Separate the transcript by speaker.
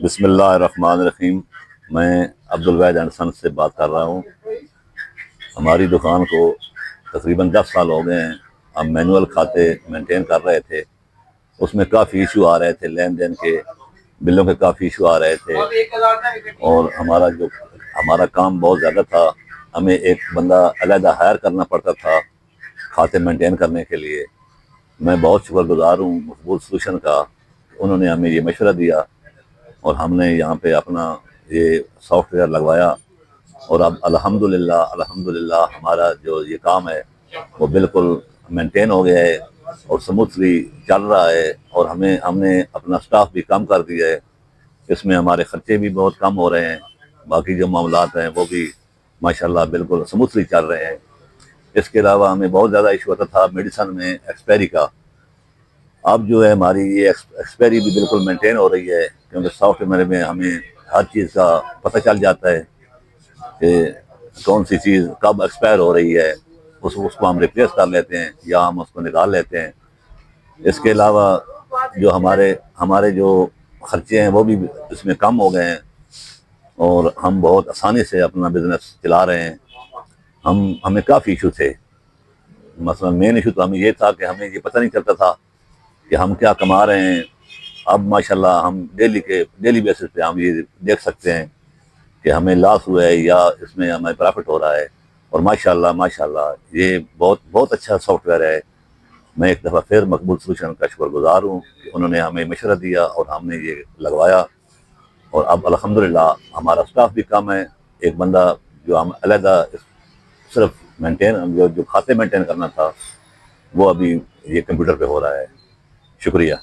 Speaker 1: بسم اللہ الرحمن الرحیم۔ میں عبدالواحد اینڈ سنس سے بات کر رہا ہوں۔ ہماری دکان کو تقریباً 10 سال ہو گئے ہیں۔ ہم مینول کھاتے مینٹین کر رہے تھے، اس میں کافی ایشو آ رہے تھے، لین دین کے بلوں کے کافی ایشو آ رہے تھے، اور ہمارا کام بہت زیادہ تھا۔ ہمیں ایک بندہ علیحدہ ہائر کرنا پڑتا تھا کھاتے مینٹین کرنے کے لیے۔ میں بہت شکر گزار ہوں مقبول سولوشن کا، انہوں نے ہمیں یہ مشورہ دیا اور ہم نے یہاں پہ اپنا یہ سافٹ ویئر لگوایا، اور اب الحمدللہ ہمارا جو یہ کام ہے وہ بالکل مینٹین ہو گیا ہے اور سموتھلی چل رہا ہے، اور ہم نے اپنا سٹاف بھی کم کر دیا ہے۔ اس میں ہمارے خرچے بھی بہت کم ہو رہے ہیں، باقی جو معاملات ہیں وہ بھی ماشاءاللہ بالکل سموتھلی چل رہے ہیں۔ اس کے علاوہ ہمیں بہت زیادہ ایشو ہوتا تھا میڈیسن میں ایکسپائری کا۔ اب جو ہے ہماری یہ ایکسپائری بھی بالکل مینٹین ہو رہی ہے، کیونکہ سافٹ ویئر میں ہمیں ہر چیز کا پتہ چل جاتا ہے کہ کون سی چیز کب ایکسپائر ہو رہی ہے، اس کو ہم ریپلیس کر لیتے ہیں یا ہم اس کو نکال لیتے ہیں۔ اس کے علاوہ جو ہمارے جو خرچے ہیں وہ بھی اس میں کم ہو گئے ہیں، اور ہم بہت آسانی سے اپنا بزنس چلا رہے ہیں۔ ہمیں کافی ایشو تھے، مثلا مین ایشو تو ہمیں یہ تھا کہ ہمیں یہ پتہ نہیں چلتا تھا کہ ہم کیا کما رہے ہیں۔ اب ماشاءاللہ ہم ڈیلی بیسس پہ ہم یہ دیکھ سکتے ہیں کہ ہمیں لاس ہوا ہے یا اس میں ہمیں پرافٹ ہو رہا ہے، اور ماشاءاللہ یہ بہت اچھا سافٹ ویئر ہے۔ میں ایک دفعہ پھر مقبول سولوشن کا شکر گزار ہوں کہ انہوں نے ہمیں مشورہ دیا اور ہم نے یہ لگوایا، اور اب الحمدللہ ہمارا سٹاف بھی کم ہے۔ ایک بندہ جو ہم علیحدہ صرف جو کھاتے مینٹین کرنا تھا وہ ابھی یہ کمپیوٹر پہ ہو رہا ہے۔ شکریہ۔